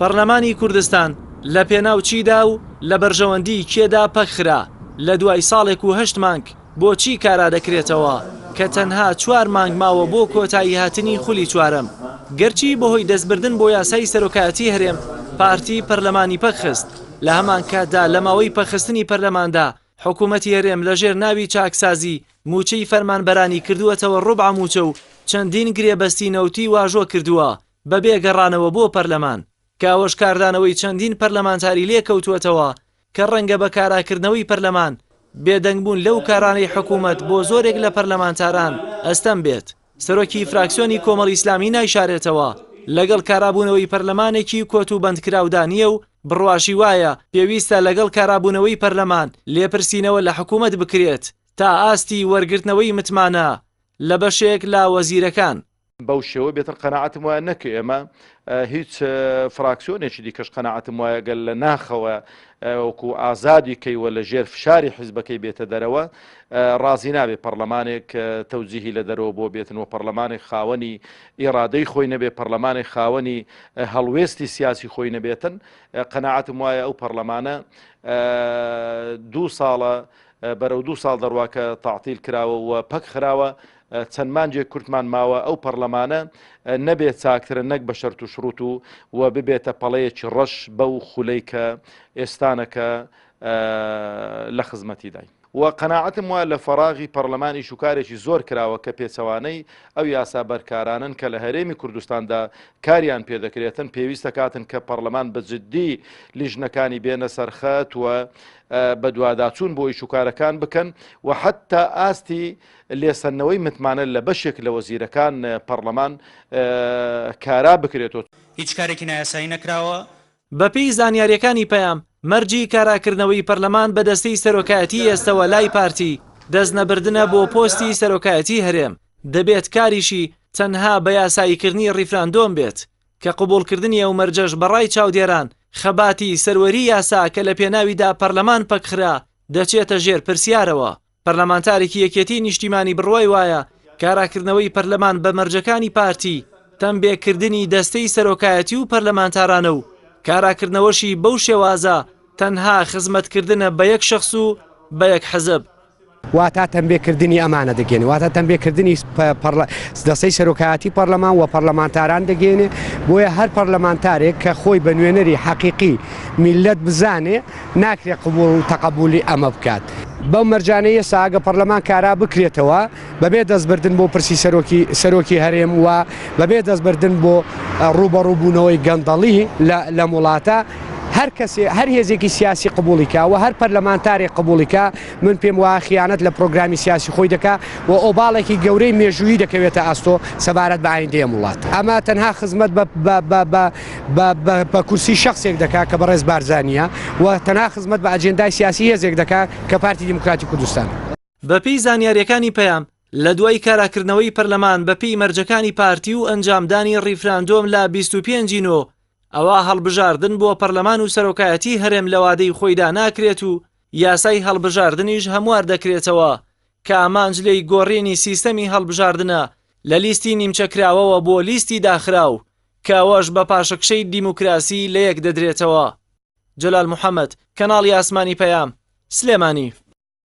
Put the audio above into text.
پەرلەمانی کوردستان لە پێناوچیدا و لە بەرژەوەندی کێدا پەکخرا لە دوای ساڵێک و 8 مانگ بۆچی کارا دەکرێتەوە کە تەنها 4 مانگ ماوە بۆ کۆتایی هاتنی خولی چوارەم گەرچی بەهۆی دەستبردن بۆ یاسای سەرۆکایەتی هەرێم پارتی پەرلەمانی پەکخست لە هەمان کاتدا لە ماوەی پەخستنی پەرلەماندا حکوومەتی هەرێم لەژێر ناوی چاکسازی موچەی فەرمانبەرانی کردووەتەوە ڕوبع موچە و چەندین گرێبەستی نەوتی واژۆ کردووە بەبێ گەڕانەوە بۆ پەرلەمان کاوەش کاردانەوەی چەندین پەرلەمانتاری لێ کەوتووەتەوە کە ڕەنگە بە کاراکردنەوەی پەرلەمان بێدەنگبوون لەو کارانەی حکوومەت بۆ زۆرێک لە پەرلەمانتاران ئەستەم بێت سەرۆکی فراکسیۆنی کۆمەڵی ئیسلامی نایشارێتەوە لەگەڵ کارابوونەوەی پەرلەمانێکی کۆت و بەندکراودا نییە و بڕواشی وایە پێویستە لەگەڵ کارابوونەوەی پەرلەمان لێپرسینەوە لە حکوومەت بکرێت تا ئاستی وەرگرتنەوەی متمانە لە بەشێک لا وەزیرەکان بەو شێوە بێتن قەناعەتم وایە نەکە ئێمە هیچ فراکسیۆنێکی دیکەش قەناعەتم وایە گەل لە ناخەوە وەکو ئازادی کەیوە لە ژێر فشاری حیزبەکەی بێتە دەرەوە ڕازی نابێت پەرلەمانێک تەوجیهی لە دەرەوە بۆ بێتن و پەرلەمانێک خاوەنی ئیرادەی خۆی نەبێت پەرلەمانێک خاوەنی هەڵوێستی سیاسی خۆی نەبێتن قەناعەتم وایە ئەو پەرلەمانە 2 ساڵە بەرەو 2 ساڵ دەڕواکە تاعتیل کراوە و پەک خراوە چەند مانجێک کورتمان ماوە ئەو پەرلەمانە نەبێت چاکترە نەک بە شەرت و شروط و ببێتە پەڵەیەکی ڕەش بەو خولەی کە ئێستانەکە لە خزمەتی دای و قەناعەتم وایە لە فەراغی پەرلەمانی شوکارێکی زۆر کراوە کە پێچەوانەی ئەو یاسا بەرکارانن کە لە هەرێمی کوردستاندا کاریان پێدەکرێتن پێویستە کاتن کە پەرلەمان بەجددی لیژنەکانی بێنە سەرخەت و بە دوواداچوون بۆی شوکارەکان بکەن و حتا ئاستی لێسەنەوەی متمانە لە بەشێک لە وەزیرەکان پەرلەمان کارا بکرێتەوە هیچ کارێکی نایاسایی نەکراوە بەپێی زانیاریەکانی پەیام مەرجی کاراکردنەوەی پەرلەمان بە دەستەی سەرۆکایەتی ئێستەوە لای پارتی دەستنەبردنە بۆ پۆستی سەرۆکایەتی هەرێم دەبێت کاریشی تەنها بە یاساییکردنی ڕیفراندۆم بێت کە قبولکردنی ئەو مەرجەش بەڕای چاودێران خەباتی سەروەری یاسا کە لە پێناویدا پەرلەمان پەکخرا دەچێتە ژێر پرسیارەوە پەرلەمانتارێکی یەکێتی نیشتیمانی بڕوای وایە کاراکردنەوەی پەرلەمان بە مەرجەکانی پارتی تەنبێکردنی دەستەی سەرۆکایەتی و پەرلەمانتارانە و کاراکردنەوەشی بەو شێوازە تەنها خزمەتکردنە بە یەک شەخص و بە یەک حزب واتە تەنبێکردنی ئەمانە دەگەێنێ واتە تەنبێکردنی دەستەی سەرۆکایەتی پەرلەمان و پەرلەمانتاران دەگەێنێ بۆیە هەر پەرلەمانتارێک کە خۆی بە نوێنەری حەقیقی میلەت بزانێ ناکرێت قبول و تەقەبولی ئەمە بکات بەو مەرجانەیە ساگە پەرلەمان کارا بکرێتەوە بەبێ دەستبردن بۆ پرسی سەرۆکی هەرێم و بەبێ دەستبردن بۆ ڕوبەڕووبوونەوەی گەندەڵی لە وڵاتە هەر کەسێ هەر هێزێکی سیاسی قبولیکە و هەر پەرلەمانتارێک قبولیکە من پێم وایە خیانەت لە پرۆگرامی سیاسی خۆی دەکا و ئۆباڵێکی گەورەی مێژوویی دەکەوێتە ئاستۆ سەبارەت بە ئایندەی وڵات ئەمە تەنها خزمەت بە کورسی شخصێک دەکا کە بەڕێز بارزانیە و تەنها خزمەت بە ئەجێندای سیاسی هێزێک دەکا کە پارتی دیموکراتی کوردستان بەپێی زانیاریەکانی پەیام لە دوای کاراکردنەوەی پەرلەمان بەپێی مەرجەکانی پارتی و ئەنجامدانی ڕیفراندۆم لە 25 نۆ ئەوە هەڵبژاردن بۆ پەرلەمان و سەرۆکایەتی هەرێم لە وادەی خۆیدا ناکرێت و یاسای هەڵبژاردنیش هەموار دەکرێتەوە کە ئامانجلەی گۆڕینی سیستەمی هەڵبژاردنە لە لیستی نیمچەکراوەوە بۆ لیستی داخراو کە ئەوەش بە پاشەکشەی دیموکراسی لە یەک دەدرێتەوە. جەلال محەممەد، کەناڵی ئاسمانی پەیام، سلێمانی.